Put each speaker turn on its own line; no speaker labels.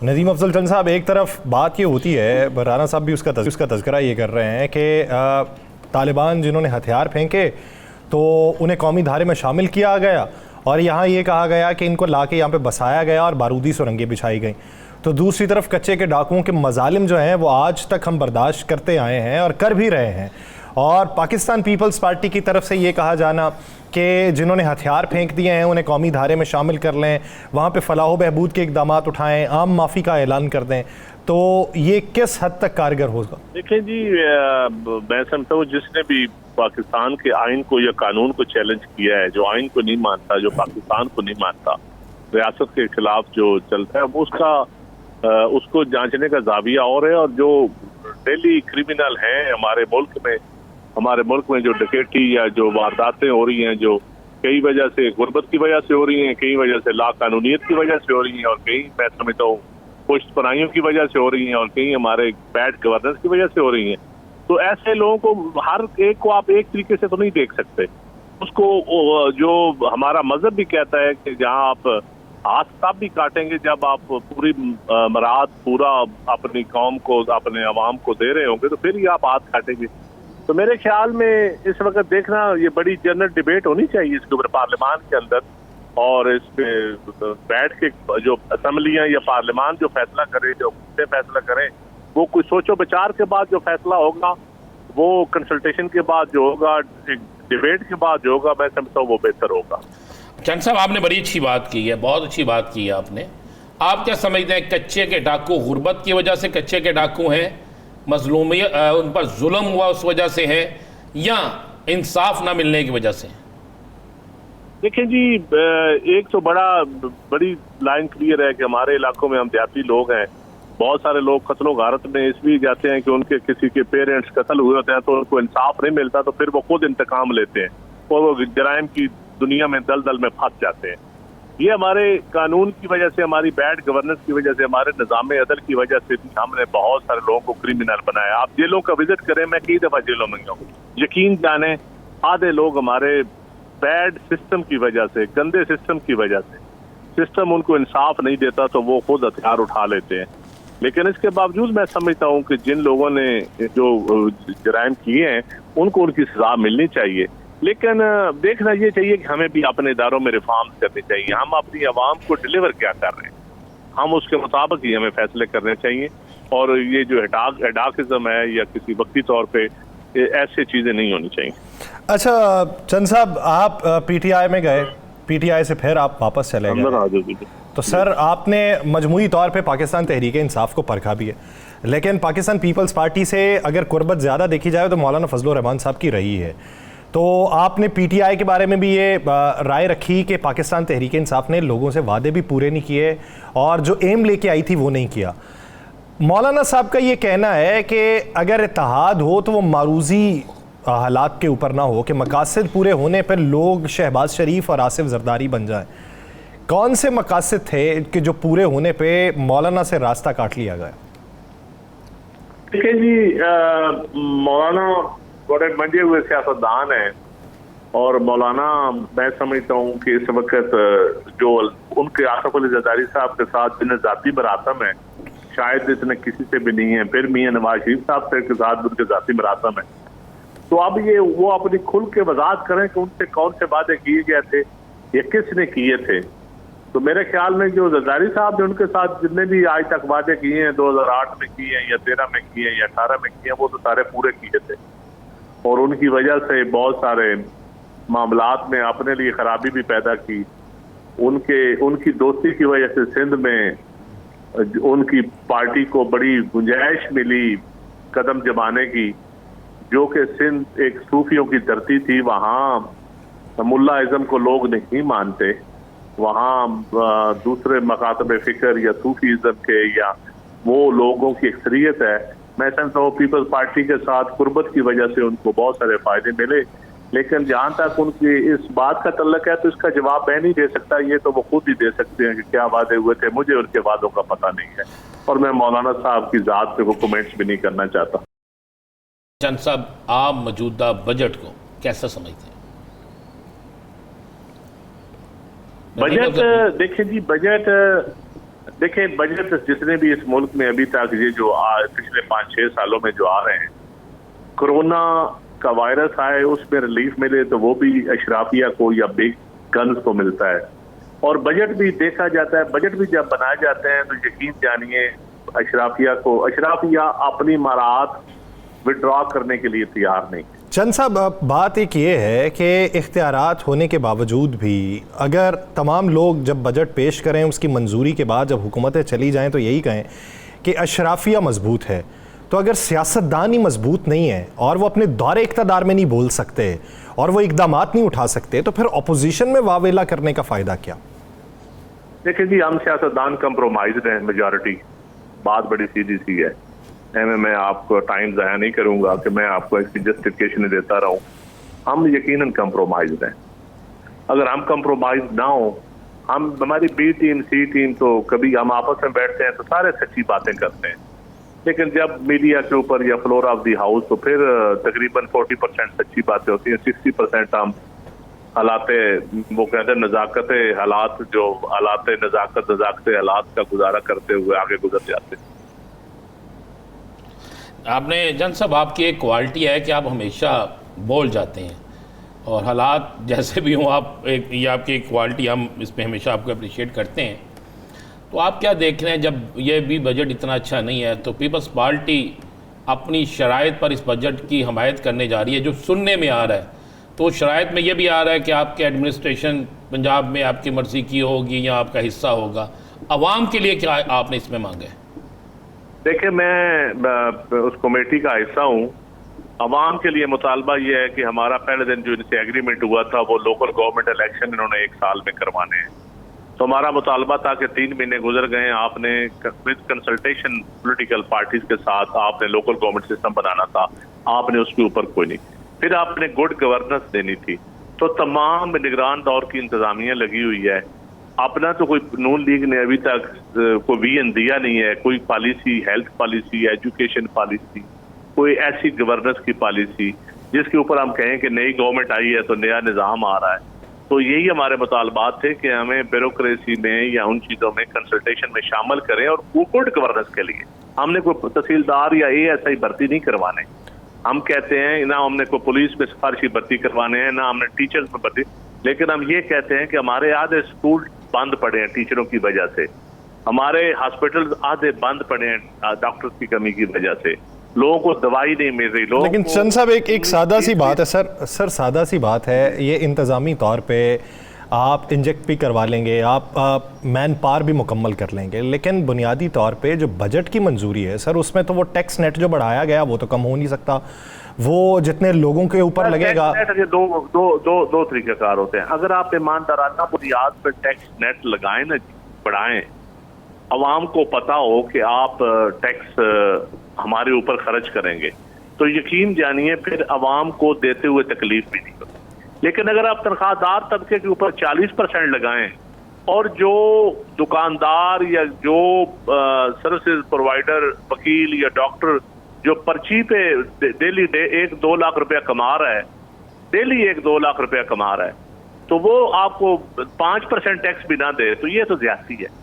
नदीम अफजल चंद साहब, एक तरफ बात ये होती है, राना साहब भी उसका तज़किरा ये कर रहे हैं कि तालिबान जिन्होंने हथियार फेंके तो उन्हें कौमी धारे में शामिल किया गया और यहाँ ये कहा गया कि इनको लाके यहाँ पे बसाया गया और बारूदी सुरंगें बिछाई गई। तो दूसरी तरफ कच्चे के डाकुओं के मजालिम जो हैं वो आज तक हम बर्दाश्त करते आए हैं और कर भी रहे हैं। और पाकिस्तान पीपल्स पार्टी की तरफ से ये कहा जाना कि जिन्होंने हथियार फेंक दिए हैं उन्हें कौमी धारे में शामिल कर लें, वहाँ पे फलाह बहबूद के इक़दाम उठाएं, आम माफ़ी का ऐलान कर दें, तो ये किस हद तक कारगर होगा?
देखिए जी, मैं समझता हूँ जिसने भी पाकिस्तान के आइन को या कानून को चैलेंज किया है, जो आइन को नहीं मानता, जो पाकिस्तान को नहीं मानता, रियासत के खिलाफ जो चलता है, वो उसको जांचने का जाविया और है। और जो डेली क्रिमिनल हैं हमारे मुल्क में जो डकैती या जो वारदातें हो रही हैं, जो कई वजह से गुर्बत की वजह से हो रही हैं, कई वजह से लाकानूनियत की वजह से हो रही हैं, और कई मैं समझता हूँ पुश्त पनाहियों की वजह से हो रही हैं, और कई हमारे बैड गवर्नेंस की वजह से हो रही हैं। तो ऐसे लोगों को हर एक को आप एक तरीके से तो नहीं देख सकते। उसको जो हमारा मजहब भी कहता है कि जहाँ आप हाथ तब भी काटेंगे जब आप पूरी मराद पूरा अपनी कौम को, अपने अवाम को दे रहे होंगे, तो फिर ही आप हाथ काटेंगे। तो मेरे ख्याल में इस वक्त देखना ये बड़ी जनरल डिबेट होनी चाहिए इसके ऊपर पार्लियामान के अंदर, और इस पे बैठ के जो असम्बलियां या पार्लियामान जो फैसला करे, जो फैसला करें, वो कुछ सोचो विचार के बाद जो फैसला होगा, वो कंसल्टेशन के बाद जो होगा, एक डिबेट के बाद जो होगा, मैं समझता हूँ वो बेहतर होगा।
चंद साहब, आपने बड़ी अच्छी बात की है, बहुत अच्छी बात की है आपने। आप क्या समझते हैं, कच्चे के डाकू गुर्बत की वजह से कच्चे के डाकू हैं, मजलूमियत उन पर जुल्म हुआ उस वजह से है, या इंसाफ ना मिलने की वजह से?
देखिए जी, एक तो बड़ी लाइन क्लियर है कि हमारे इलाकों में हम देहाती लोग हैं, बहुत सारे लोग कत्लो गारत में इसलिए जाते हैं कि उनके किसी के पेरेंट्स कत्ल हुए होते हैं, तो उनको इंसाफ नहीं मिलता, तो फिर वो खुद इंतकाम लेते हैं और वो जराइम की दुनिया में दलदल में फंस जाते हैं। ये हमारे कानून की वजह से, हमारी बैड गवर्नेंस की वजह से, हमारे निज़ाम अदल की वजह से भी हमने बहुत सारे लोगों को क्रिमिनल बनाया। आप जेलों का विजिट करें, मैं कई दफा जेलों में गया हूँ, यकीन जाने आधे लोग हमारे बैड सिस्टम की वजह से, गंदे सिस्टम की वजह से, सिस्टम उनको इंसाफ नहीं देता तो वो खुद हथियार उठा लेते हैं। लेकिन इसके बावजूद मैं समझता हूँ कि जिन लोगों ने जो जराइम किए हैं उनको उनकी सजा मिलनी चाहिए। लेकिन देखना ये चाहिए कि हमें भी अपने इदारों में रिफॉर्म्स करनी चाहिए। हम अपनी आवाम को डिलीवर क्या कर रहे हैं, हम उसके मुताबिक ही हमें फैसले करने चाहिए। और ये जो एडाकिज्म है या किसी वक्ती तौर पे, ऐसी चीज़ें नहीं होनी चाहिए।
अच्छा चंद साहब, आप पीटीआई में गए, पीटीआई से फिर आप वापस चले गए, तो सर आपने मजमूई तौर पे पाकिस्तान तहरीक इंसाफ को परखा भी है, लेकिन पाकिस्तान पीपल्स पार्टी से अगर कुर्बत ज़्यादा देखी जाए तो मौलाना फजल रहमान साहब की रही है। तो आपने पीटीआई के बारे में भी ये राय रखी कि पाकिस्तान तहरीक इंसाफ ने लोगों से वादे भी पूरे नहीं किए और जो एम लेके आई थी वो नहीं किया। मौलाना साहब का ये कहना है कि अगर इत्तेहाद हो तो वो मारूजी हालात के ऊपर ना हो, कि मकासद पूरे होने पर लोग शहबाज शरीफ और आसिफ जरदारी बन जाएं। कौन से मकासद थे कि जो पूरे होने पे मौलाना से रास्ता काट लिया गया?
देखिए जी, मौलाना बड़े मंजे हुए सियासतदान हैं, और मौलाना मैं समझता हूँ कि इस वक्त जो उनके आसिफ अली जरदारी साहब के साथ जिन्हें जाती मरातम है, शायद इतने किसी से भी नहीं है। फिर मियां नवाज शरीफ साहब के साथ उनके जाती मरातम है। तो अब ये वो अपनी खुल के वजाहत करें कि उनसे कौन से वादे किए गए थे या किसने किए थे। तो मेरे ख्याल में जो जरदारी साहब ने उनके साथ जितने भी आज तक वादे किए हैं, 2008 में किए हैं या 13 में किए हैं या 18 में किए हैं, वो तो सारे पूरे किए थे। और उनकी वजह से बहुत सारे मामलात में अपने लिए खराबी भी पैदा की। उनकी दोस्ती की वजह से सिंध में उनकी पार्टी को बड़ी गुंजाइश मिली कदम जमाने की, जो कि सिंध एक सूफियों की धरती थी। वहाँ मुल्ला इज़्म को लोग नहीं मानते, वहाँ दूसरे मकातब फिक्र या सूफी इज़्म के या वो लोगों की अक्सरियत है। मैं समझता हूँ पीपल्स पार्टी के साथ कुर्बत की वजह से उनको बहुत सारे फायदे मिले। लेकिन जहाँ तक उनकी इस बात का तल्लक है तो इसका जवाब मैं नहीं दे सकता, ये तो वो खुद ही दे सकते हैं कि क्या वादे हुए थे। मुझे उनके वादों का पता नहीं है और मैं मौलाना साहब की ज़ात पे वो कमेंट्स भी नहीं करना चाहता।
चंद साहब, आप मौजूदा बजट को कैसा समझते हैं?
बजट देखिए जी, बजट دیکھیں بجٹ جتنے بھی اس ملک میں ابھی تک یہ جو پچھلے 5-6 سالوں میں جو آ رہے ہیں، کرونا کا وائرس آئے اس میں ریلیف ملے تو وہ بھی اشرافیہ کو یا بگ گنز کو ملتا ہے، اور بجٹ بھی دیکھا جاتا ہے، بجٹ بھی جب بنائے جاتے ہیں تو یقین جانیے اشرافیہ اپنی مراعات وڈرا کرنے کے لیے تیار نہیں۔
چند صاحب بات ایک یہ ہے کہ اختیارات ہونے کے باوجود بھی اگر تمام لوگ جب بجٹ پیش کریں اس کی منظوری کے بعد جب حکومتیں چلی جائیں تو یہی کہیں کہ اشرافیہ مضبوط ہے، تو اگر سیاستدان ہی مضبوط نہیں ہے اور وہ اپنے دور اقتدار میں نہیں بول سکتے اور وہ اقدامات نہیں اٹھا سکتے تو پھر اپوزیشن میں واویلا کرنے کا فائدہ کیا؟
دیکھیں جی، ہم سیاستدان کمپرومائزڈ ہیں، میجورٹی، بات بڑی سیدھی سی ہے۔ میں آپ کو ٹائم ضائع نہیں کروں گا کہ میں آپ کو ایسی جسٹیفکیشن دیتا رہوں، ہم یقیناً کمپرومائزڈ ہیں۔ اگر ہم کمپرومائز نہ ہوں، ہماری بی ٹیم سی ٹیم تو کبھی ہم آپس میں بیٹھتے ہیں تو سارے سچی باتیں کرتے ہیں، لیکن جب میڈیا کے اوپر یا فلور آف دی ہاؤس تو پھر تقریباً 40% سچی باتیں ہوتی ہیں، 60% ہم حالات وہ کہتے ہیں نزاکت حالات، جو حالات نزاکت حالات کا گزارا کرتے ہوئے آگے گزر جاتے ہیں۔
آپ نے جن صاحب، آپ کی ایک کوالٹی ہے کہ آپ ہمیشہ بول جاتے ہیں اور حالات جیسے بھی ہوں یہ آپ کی ایک کوالٹی، ہم اس پہ ہمیشہ آپ کو اپریشیٹ کرتے ہیں۔ تو آپ کیا دیکھ رہے ہیں جب یہ بھی بجٹ اتنا اچھا نہیں ہے تو پیپلز پارٹی اپنی شرائط پر اس بجٹ کی حمایت کرنے جا رہی ہے جو سننے میں آ رہا ہے، تو شرائط میں یہ بھی آ رہا ہے کہ آپ کے ایڈمنسٹریشن پنجاب میں آپ کی مرضی کی ہوگی یا آپ کا حصہ ہوگا، عوام کے لیے کیا آپ نے اس میں مانگا ہے؟
دیکھیں میں اس کمیٹی کا حصہ ہوں، عوام کے لیے مطالبہ یہ ہے کہ ہمارا پہلے دن جو ان سے ایگریمنٹ ہوا تھا وہ لوکل گورنمنٹ الیکشن انہوں نے 1 سال میں کروانے ہیں، تو ہمارا مطالبہ تھا کہ 3 مہینے گزر گئے ہیں، آپ نے ود کنسلٹیشن پولیٹیکل پارٹیز کے ساتھ آپ نے لوکل گورنمنٹ سسٹم بنانا تھا، آپ نے اس کے اوپر کوئی نہیں، پھر آپ نے گڈ گورننس دینی تھی، تو تمام نگران دور کی انتظامیہ لگی ہوئی ہے، اپنا تو کوئی نون لیگ نے ابھی تک کوئی ویژن دیا نہیں ہے، کوئی policy, health policy, education policy, کوئی ایسی گورننس کی پالیسی جس کے اوپر ہم کہیں کہ نئی گورنمنٹ آئی ہے تو نیا نظام آ رہا ہے۔ تو یہی ہمارے مطالبات تھے کہ ہمیں بیوروکریسی میں یا ان چیزوں میں کنسلٹیشن میں شامل کریں، اور گڈ گورننس کے لیے ہم نے کوئی تحصیلدار یا ASI بھرتی نہیں کروانے، ہم کہتے ہیں نہ ہم نے کوئی پولیس میں سفارشی بھرتی کروانے ہیں، نہ ہم نے ٹیچرز میں بھرتی، لیکن ہم یہ کہتے ہیں کہ ہمارے آدھے اسکول بند پڑے ہیں ٹیچروں کی وجہ سے، ہمارے ہاسپٹل آدھے بند پڑے ہیں ڈاکٹر کی کمی کی وجہ سے، لوگوں کو دوائی نہیں مل رہی،
لیکن چند صاحب ایک سادہ سی بات ہے سر سادہ سی بات ہے، یہ انتظامی طور پہ آپ انجیکٹ بھی کروا لیں گے، آپ مین پاور بھی مکمل کر لیں گے، لیکن بنیادی طور پہ جو بجٹ کی منظوری ہے سر اس میں تو وہ ٹیکس نیٹ جو بڑھایا گیا وہ تو کم ہو نہیں سکتا، وہ جتنے لوگوں کے اوپر لگے گا۔
دو طریقہ کار ہوتے ہیں، اگر آپ ایماندارانہ بنیاد پہ ٹیکس نیٹ لگائیں نا، بڑھائیں، عوام کو پتا ہو کہ آپ ٹیکس ہمارے اوپر خرچ کریں گے تو یقین جانیے پھر عوام کو دیتے ہوئے تکلیف بھی نہیں ہوتی، لیکن اگر آپ تنخواہ دار طبقے کے اوپر 40% لگائیں اور جو دکاندار یا جو سروسز پرووائڈر، وکیل یا ڈاکٹر جو پرچی پہ ڈیلی 1-2 لاکھ روپیہ کما رہا ہے، ڈیلی 1-2 لاکھ روپیہ کما رہا ہے، تو وہ آپ کو 5% ٹیکس بھی نہ دے تو یہ تو زیادتی ہے۔